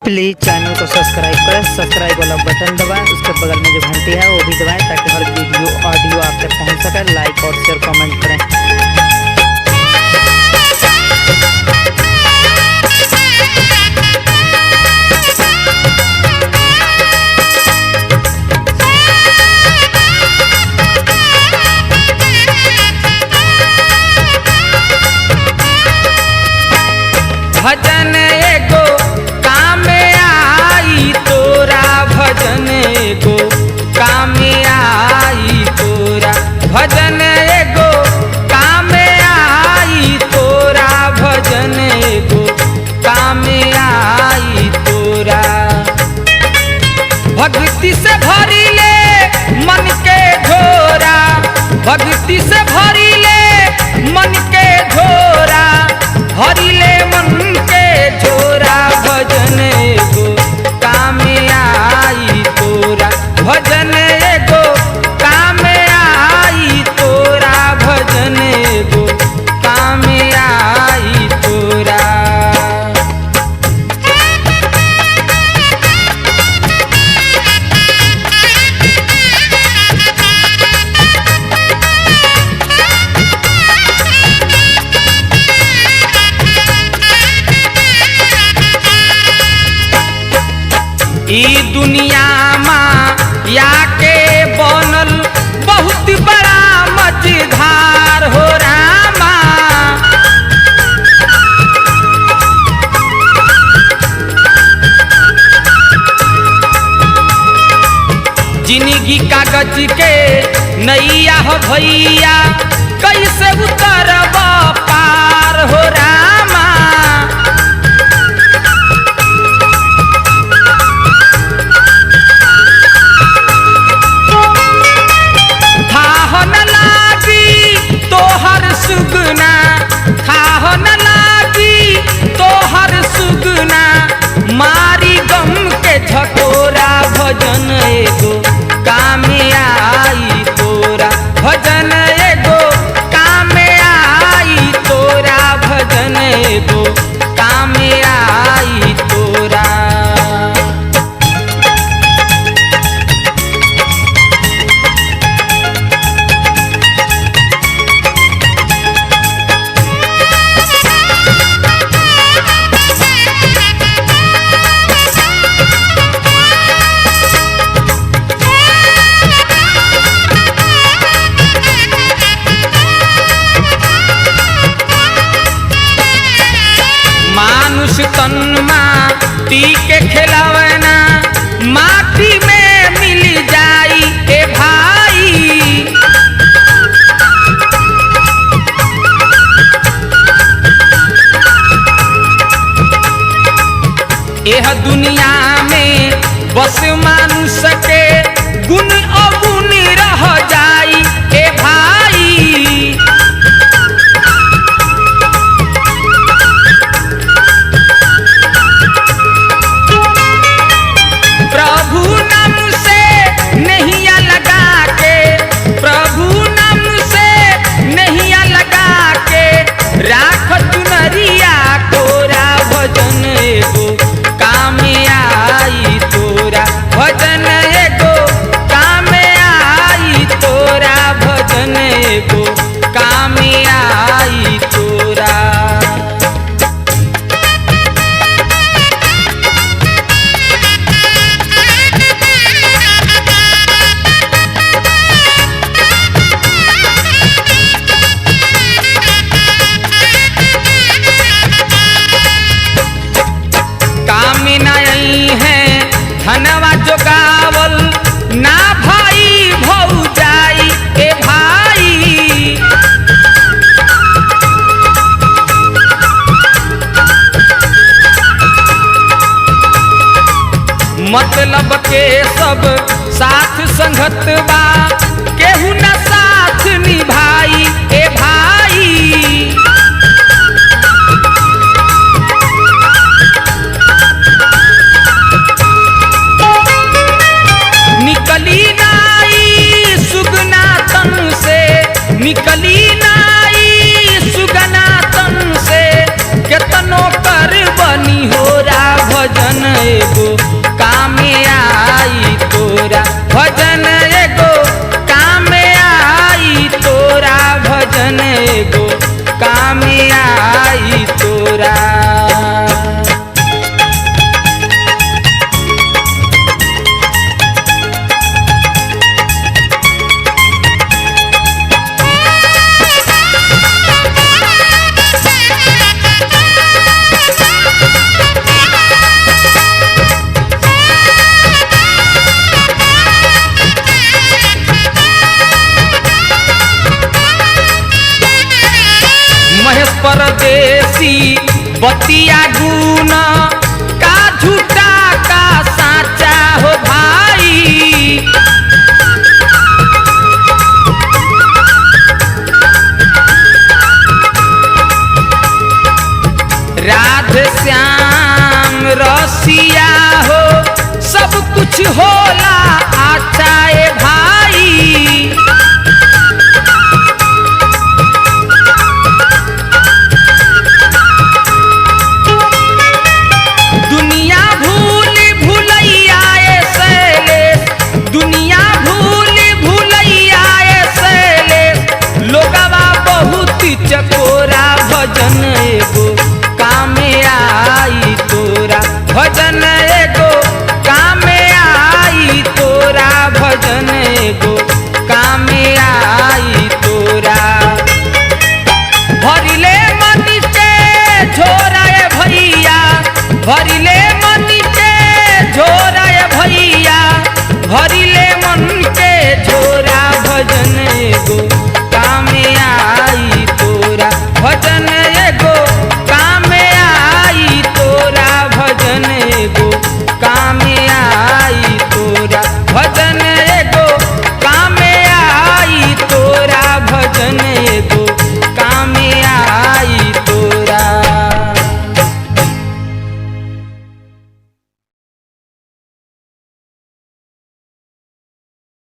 Please channel को subscribe करें, subscribe वाला बटन दबाएं, उसके बगल में जो घंटी है वो भी दबाएं ताकि हर वीडियो ऑडियो आप तक पहुंच सके। लाइक और शेयर कमेंट करें। भजन एगो काम आई तोरा, भजन एगो काम आई तोरा, भजन एगो काम आई तोरा, भजन एगो काम आई तोरा। भक्ति से भरी ले मन के झोरा, भक्ति से भरी ले मन के झोरा, भरी ले मन के झोरा, भजन एगो काम आई तोरा, भजन एगो काम आई तोरा, भजन एगो काम आई तोरा। ई दुनिया माँ या के बनल बहुत बड़ा मझधार हो रामा, जिंदगी कागज के नैया हो भैया, कैसे उतरब पार हो रामा। खाह न लागी तोहर सुगना, खाह न लागी तोहर सुगना, मारी गम के झकोरा, भजन एगो काम आई तोरा, भजन एगो काम आई तोरा, भजन एगो काम आई तोरा। मानुष तन माटी के खिलवना, माटी में मिल जाई ए भाई। यह दुनिया में बस मानुष के गुण अवगुण रह जाई ए भाई। प्रभु नाम से नैया लगा के, प्रभु नाम से नैया लगा के, राख चुनरिया कोरा, भजन एगो काम आई तोरा, भजन एगो काम आई तोरा, भजन एगो काम आई तोरा। काम नहीं है धनवा जोगावल, ना भाई भौजाई ए भाई। मतलब के सब साथ संगत बा, केहू न साथ निभाई ए भाई। निकली नाई सुगना तन से, निकली नाई सुगना तन से, केतनो कर बनी हो रा, भजन कामे आई तोरा भजन एगो कामे आई तोरा भजन एगो कामे आई तोरा। महेश परदेसी बतिया गुना का झूठा का साचा हो भाई। राधे श्याम रसिया हो सब कुछ होला अच्छा ए भाई। दुनिया भूल भूलैया ऐसे दुनिया भूल भूलैया ऐसे लोगवा बहुत चकोरा भजन एगो कामे आई तोरा भजन एगो कामे आई तोरा भजन एगो कामे आई तोरा। भरिले मनी के झोरा ए भैया भरिले